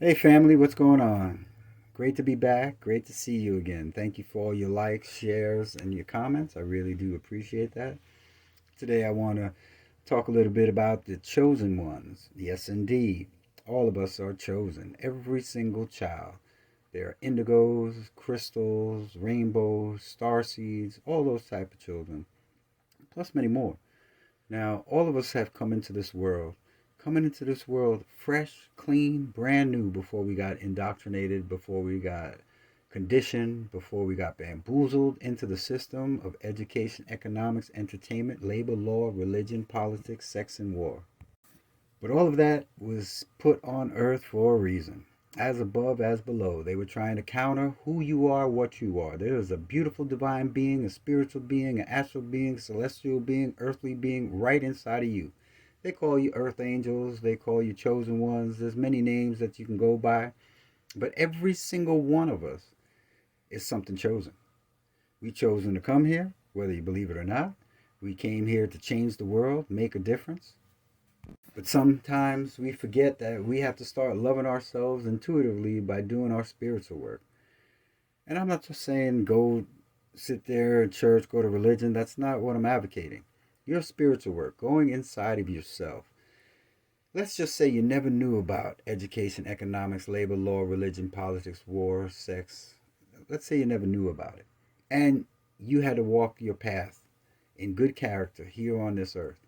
Hey family, what's going on? Great to be back. Great to see you again. Thank you for all your likes, shares, and your comments. I really do appreciate that. Today I want to talk a little bit about the chosen ones. Yes, indeed. All of us are chosen. Every single child. There are indigos, crystals, rainbows, star seeds, all those type of children, plus many more. Now, all of us have come into this world, coming into this world fresh, clean, brand new before we got indoctrinated, before we got conditioned, before we got bamboozled into the system of education, economics, entertainment, labor, law, religion, politics, sex, and war. But all of that was put on earth for a reason. As above, as below. They were trying to counter who you are, what you are. There is a beautiful divine being, a spiritual being, an astral being, celestial being, earthly being right inside of you. They call you earth angels, they call you chosen ones. There's many names that you can go by. But every single one of us is something chosen. We chosen to come here, whether you believe it or not. We came here to change the world, make a difference. But sometimes we forget that we have to start loving ourselves intuitively by doing our spiritual work. And I'm not just saying go sit there at church, go to religion. That's not what I'm advocating. Your spiritual work, going inside of yourself. Let's just say you never knew about education, economics, labor, law, religion, politics, war, sex. Let's say you never knew about it. And you had to walk your path in good character here on this earth.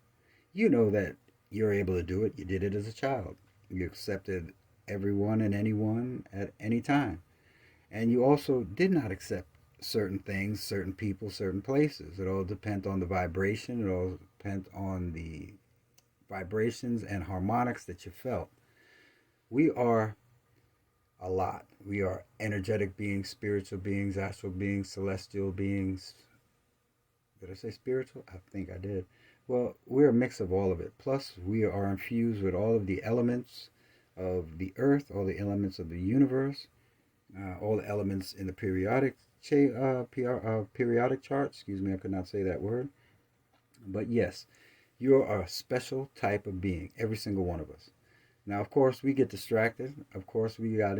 You know that you're able to do it. You did it as a child. You accepted everyone and anyone at any time. And you also did not accept certain things, certain people, certain places. It all depends on the vibration. It all depends on the vibrations and harmonics that you felt. We are a lot. We are energetic beings, spiritual beings, astral beings, celestial beings. Did I say spiritual? I think I did. Well, we're a mix of all of it. Plus, we are infused with all of the elements of the earth, all the elements of the universe, all the elements in the periodic chart. Excuse me, I could not say that word. But yes, you are a special type of being, every single one of us. Now, of course, we get distracted. Of course, we got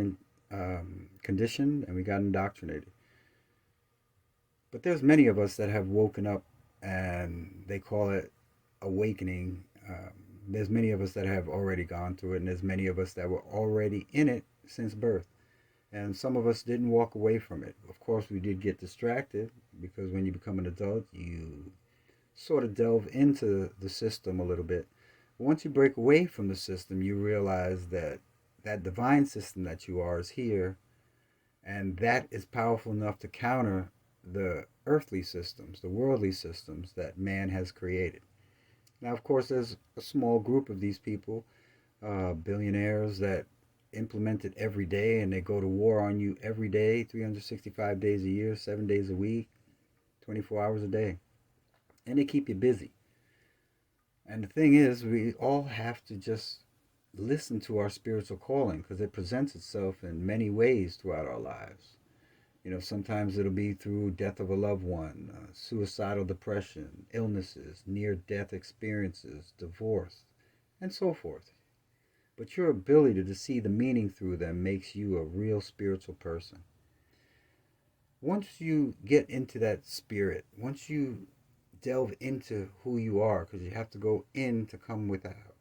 conditioned and we got indoctrinated. But there's many of us that have woken up, and they call it awakening. There's many of us that have already gone through it, and there's many of us that were already in it since birth. And some of us didn't walk away from it. Of course, we did get distracted because when you become an adult, you sort of delve into the system a little bit. Once you break away from the system, you realize that that divine system that you are is here, and that is powerful enough to counter the earthly systems, the worldly systems that man has created. Now, of course, there's a small group of these people, billionaires, that implement it every day, and they go to war on you every day, 365 days a year, 7 days a week, 24 hours a day. And they keep you busy. And the thing is, we all have to just listen to our spiritual calling because it presents itself in many ways throughout our lives. Sometimes it'll be through death of a loved one, suicidal depression, illnesses, near death experiences, divorce, and so forth. But your ability to see the meaning through them makes you a real spiritual person. Once you get into that spirit, once you delve into who you are, because you have to go in to come without.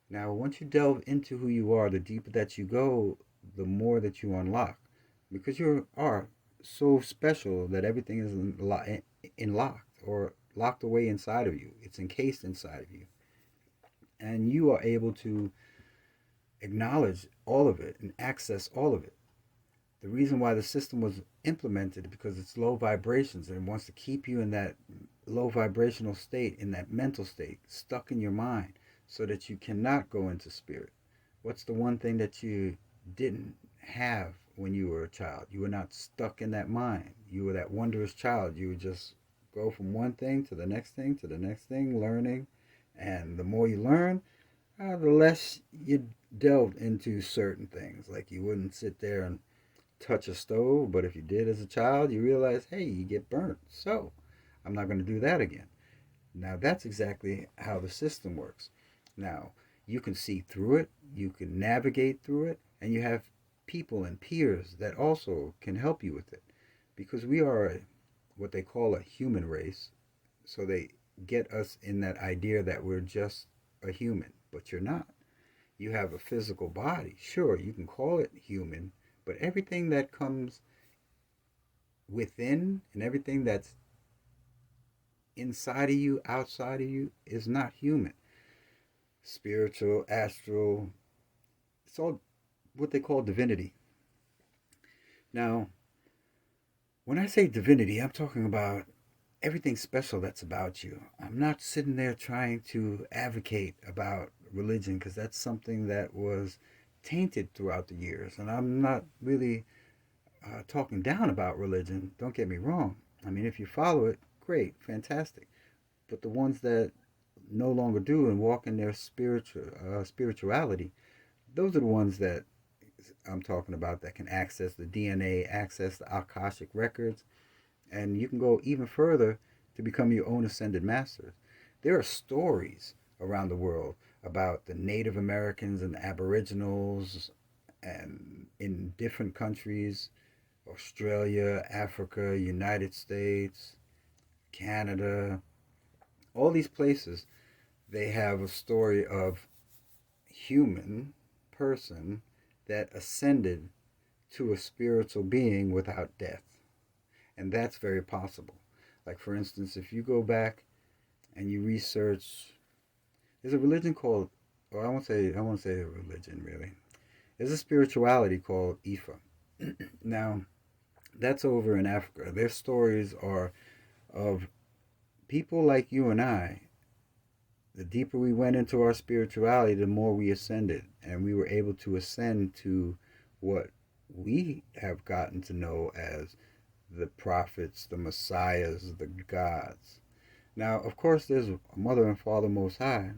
Now, once you delve into who you are, the deeper that you go, the more that you unlock. Because you are so special that everything is locked or locked away inside of you. It's encased inside of you. And you are able to acknowledge all of it and access all of it. The reason why the system was implemented is because it's low vibrations and it wants to keep you in that low vibrational state, in that mental state, stuck in your mind, so that you cannot go into spirit. What's the one thing that you didn't have when you were a child? You were not stuck in that mind. You were that wondrous child. You would just go from one thing to the next thing to the next thing, learning. And the more you learn, the less you delved into certain things. Like you wouldn't sit there and touch a stove, but if you did as a child, you realize, hey, you get burnt. So I'm not going to do that again. Now, that's exactly how the system works. Now, you can see through it, you can navigate through it, And you have people and peers that also can help you with it. Because we are what they call a human race. So they get us in that idea that we're just a human, but you're not. You have a physical body. Sure, you can call it human, but everything that comes within and everything that's inside of you, outside of you, is not human. Spiritual, astral, it's all what they call divinity. Now, when I say divinity, I'm talking about everything special that's about you. I'm not sitting there trying to advocate about religion because that's something that was tainted throughout the years. And I'm not really talking down about religion. Don't get me wrong. I mean, if you follow it, great, fantastic. But the ones that no longer do and walk in their spirituality, those are the ones that I'm talking about that can access the DNA, access the Akashic records, and you can go even further to become your own ascended masters. There are stories around the world about the Native Americans and the Aboriginals and in different countries, Australia, Africa, United States, Canada, all these places, they have a story of human person that ascended to a spiritual being without death. And that's very possible. Like, for instance, if you go back and you research, there's a religion called, or I won't say a religion really. There's a spirituality called Ifa. Now, that's over in Africa. Their stories are of people like you and I. The deeper we went into our spirituality, the more we ascended, and we were able to ascend to what we have gotten to know as the prophets, the messiahs, the gods. Now, of course, there's a mother and father most high.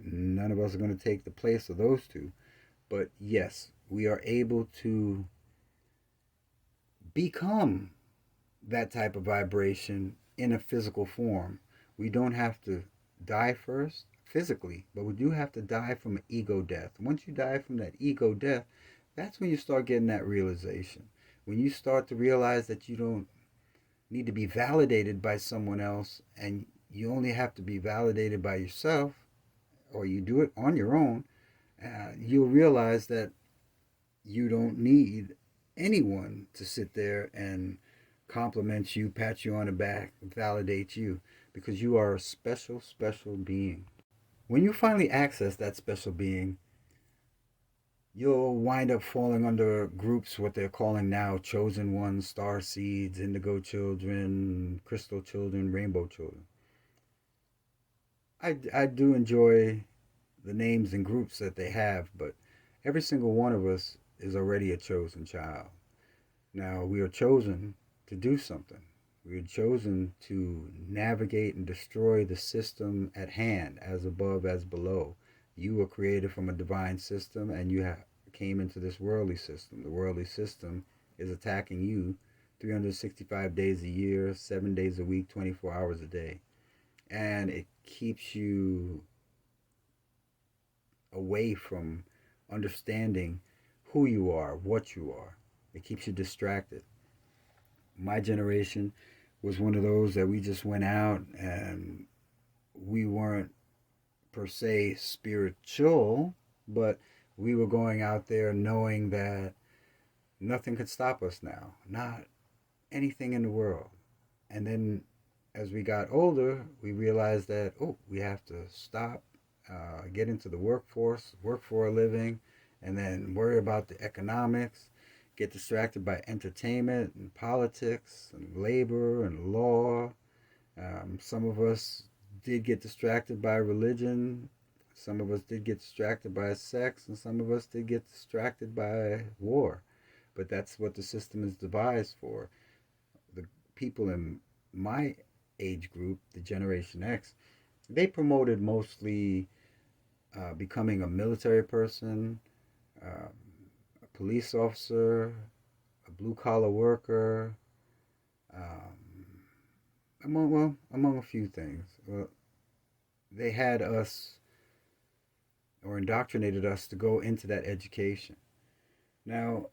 None of us are going to take the place of those two. But yes, we are able to become that type of vibration in a physical form. We don't have to die first physically, but we do have to die from an ego death. Once you die from that ego death, that's when you start getting that realization. When you start to realize that you don't need to be validated by someone else and you only have to be validated by yourself, or you do it on your own, you'll realize that you don't need anyone to sit there and compliment you, pat you on the back, validate you, because you are a special, special being. When you finally access that special being, you'll wind up falling under groups, what they're calling now chosen ones, star seeds, indigo children, crystal children, rainbow children. I do enjoy the names and groups that they have, but every single one of us is already a chosen child. Now, we are chosen to do something. We are chosen to navigate and destroy the system at hand, as above, as below. You were created from a divine system, and came into this worldly system. The worldly system is attacking you 365 days a year, 7 days a week, 24 hours a day. And it keeps you away from understanding who you are, what you are. It keeps you distracted. My generation was one of those that we just went out and we weren't per se spiritual, but we were going out there knowing that nothing could stop us now, not anything in the world. And then as we got older, we realized that, oh, we have to stop, get into the workforce, work for a living, and then worry about the economics, get distracted by entertainment and politics and labor and law. Some of us did get distracted by religion. Some of us did get distracted by sex, and some of us did get distracted by war. But that's what the system is devised for. The people in my age group, the Generation X, they promoted mostly becoming a military person, a police officer, a blue collar worker, among a few things. Well, they had us or indoctrinated us to go into that education. Now,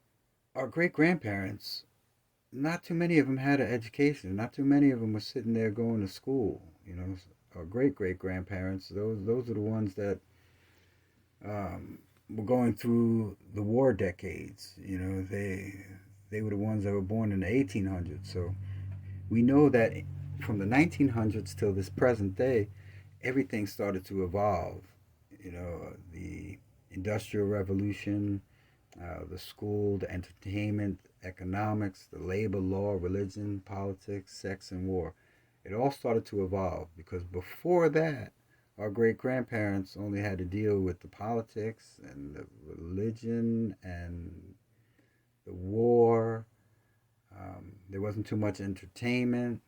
our great grandparents, not too many of them had an education. Not too many of them were sitting there going to school. Our great grandparents, those are the ones that um, were going through the war decades. They were the ones that were born in the 1800s. So we know that from the 1900s till this present day, everything started to evolve. The Industrial Revolution, the school, the entertainment, economics, the labor law, religion, politics, sex, and war. It all started to evolve because before that, our great grandparents only had to deal with the politics and the religion and the war. There wasn't too much entertainment.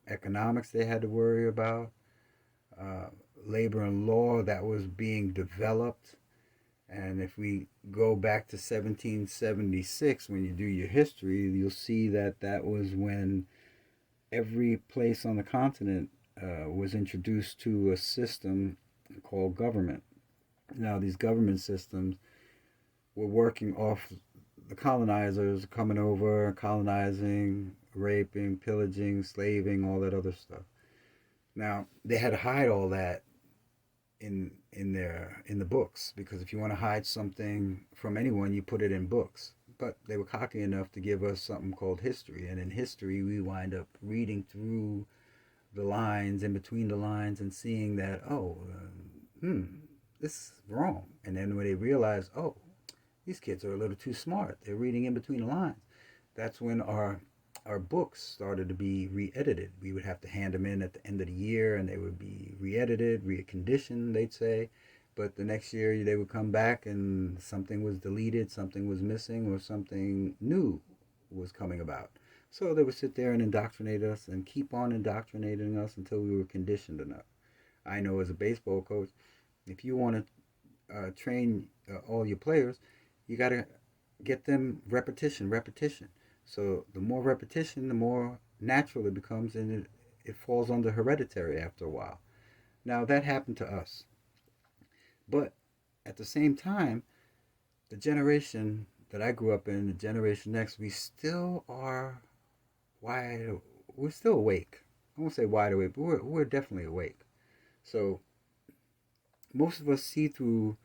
Economics they had to worry about. Uh, Labor and law that was being developed. And if we go back to 1776, when you do your history, you'll see that that was when every place on the continent was introduced to a system called government. Now, these government systems were working off the colonizers coming over, colonizing, raping, pillaging, slaving, all that other stuff. Now, they had to hide all that in the books, because if you want to hide something from anyone, you put it in books. But they were cocky enough to give us something called history, and in history we wind up reading through the lines, in between the lines, and seeing that, oh, this is wrong. And then when they realize, oh, these kids are a little too smart, they're reading in between the lines, that's when our books started to be re-edited. We would have to hand them in at the end of the year, and they would be re-edited, reconditioned, they'd say. But the next year they would come back and something was deleted, something was missing, or something new was coming about. So they would sit there and indoctrinate us and keep on indoctrinating us until we were conditioned enough. I know as a baseball coach, if you want to train all your players, you got to get them repetition, repetition. So the more repetition, the more natural it becomes, and it falls under hereditary after a while. Now that happened to us, but at the same time, the generation that I grew up in, the Generation X, we still are wide. We're still awake. I won't say wide awake, but we're definitely awake. So most of us see through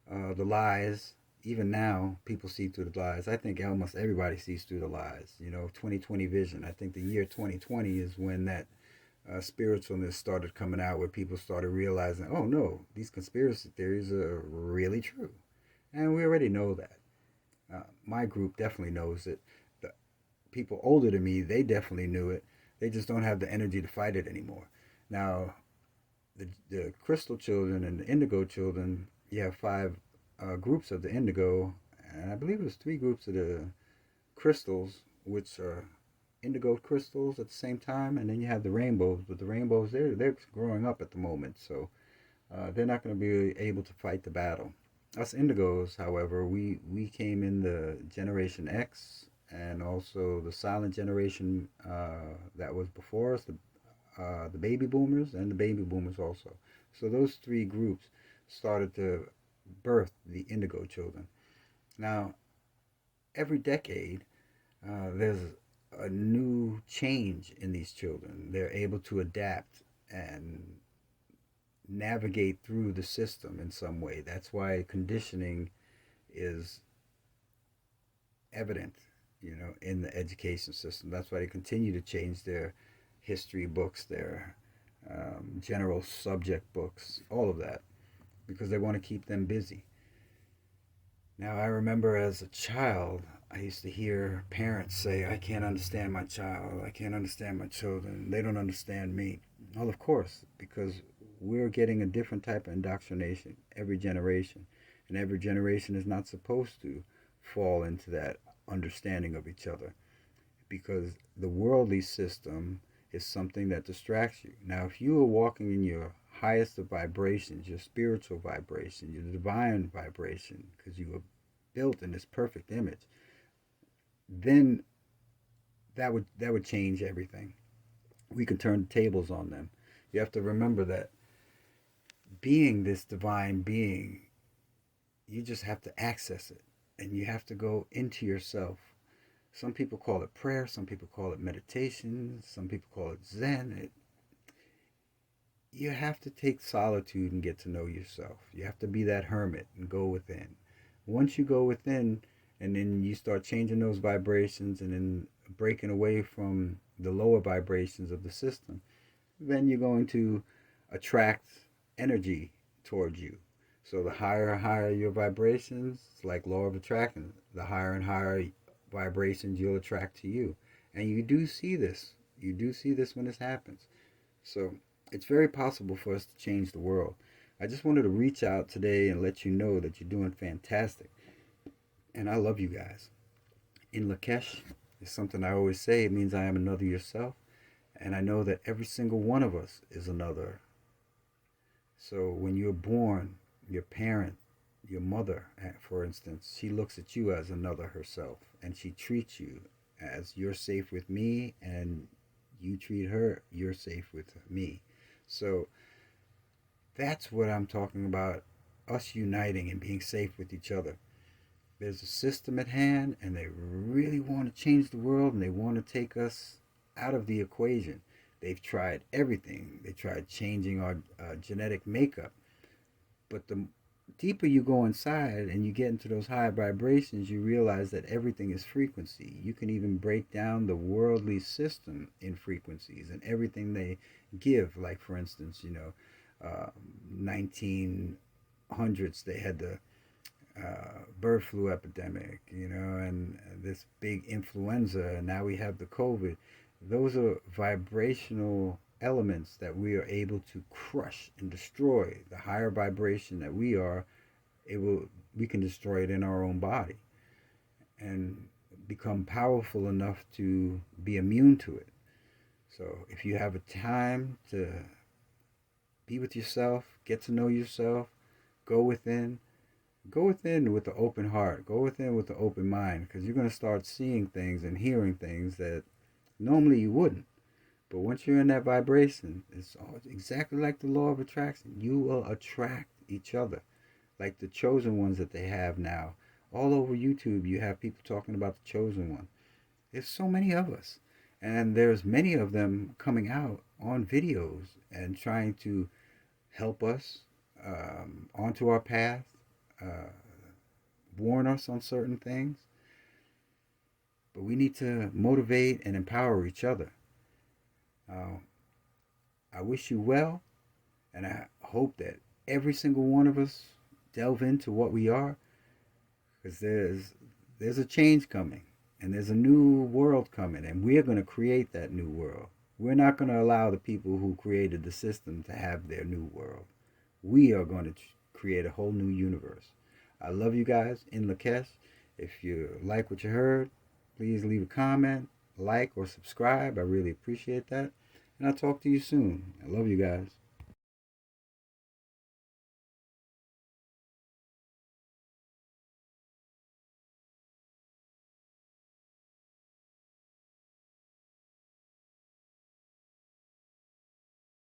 the lies. Even now, people see through the lies. I think almost everybody sees through the lies. 2020 vision. I think the year 2020 is when that spiritualness started coming out, where people started realizing, oh no, these conspiracy theories are really true. And we already know that. My group definitely knows it. The people older than me, they definitely knew it. They just don't have the energy to fight it anymore. Now, the crystal children and the indigo children, you have five groups of the indigo, and I believe it was three groups of the crystals, which are indigo crystals at the same time, and then you have the rainbows. But the rainbows, they're growing up at the moment, so they're not going to be able to fight the battle. Us indigos, however, we came in the Generation X and also the silent generation that was before us, the baby boomers and the baby boomers also. So those three groups started to birth the indigo children. Now, every decade, there's a new change in these children. They're able to adapt and navigate through the system in some way. That's why conditioning is evident, in the education system. That's why they continue to change their history books, their general subject books, all of that, because they want to keep them busy. Now, I remember as a child, I used to hear parents say, I can't understand my child. I can't understand my children. They don't understand me. Well, of course, because we're getting a different type of indoctrination every generation. And every generation is not supposed to fall into that understanding of each other, because the worldly system is something that distracts you. Now, if you are walking in your highest of vibrations, your spiritual vibration, your divine vibration, because you were built in this perfect image, then that would change everything. We can turn the tables on them. You have to remember that being this divine being, you just have to access it. and you have to go into yourself. Some people call it prayer, some people call it meditation, some people call it Zen. You have to take solitude and get to know yourself. You have to be that hermit and go within. Once you go within and then you start changing those vibrations and then breaking away from the lower vibrations of the system, then you're going to attract energy towards you. So the higher and higher your vibrations, it's like law of attraction. The higher and higher vibrations you'll attract to you. And you do see this. You do see this when this happens. So it's very possible for us to change the world. I just wanted to reach out today and let you know that you're doing fantastic. And I love you guys. In Lakesh is something I always say. It means I am another yourself. And I know that every single one of us is another. So when you're born, your parent, your mother, for instance, she looks at you as another herself. And she treats you as you're safe with me, and you treat her, you're safe with me. So that's what I'm talking about, us uniting and being safe with each other. There's a system at hand, and they really want to change the world, and they want to take us out of the equation. They've tried everything. They tried changing our genetic makeup. But the deeper you go inside and you get into those higher vibrations, you realize that everything is frequency. You can even break down the worldly system in frequencies and everything they give. Like, for instance, 1900s, they had the bird flu epidemic, and this big influenza, and now we have the COVID. Those are vibrational elements that we are able to crush and destroy. The higher vibration that we are, we can destroy it in our own body and become powerful enough to be immune to it. So if you have a time to be with yourself, get to know yourself, go within, go within with an open heart, go within with an open mind, because you're going to start seeing things and hearing things that normally you wouldn't. But once you're in that vibration, it's exactly like the law of attraction. You will attract each other, like the chosen ones that they have now. All over YouTube, you have people talking about the chosen one. There's so many of us, and there's many of them coming out on videos and trying to help us onto our path, uh, warn us on certain things. But we need to motivate and empower each other. Uh, I wish you well, and I hope that every single one of us delve into what we are, because there's a change coming, and there's a new world coming, and we're going to create that new world. We're not going to allow the people who created the system to have their new world. We are going to create a whole new universe. I love you guys in Lakesh. If you like what you heard, please leave a comment, like, or subscribe. I really appreciate that. And I'll talk to you soon. I love you guys.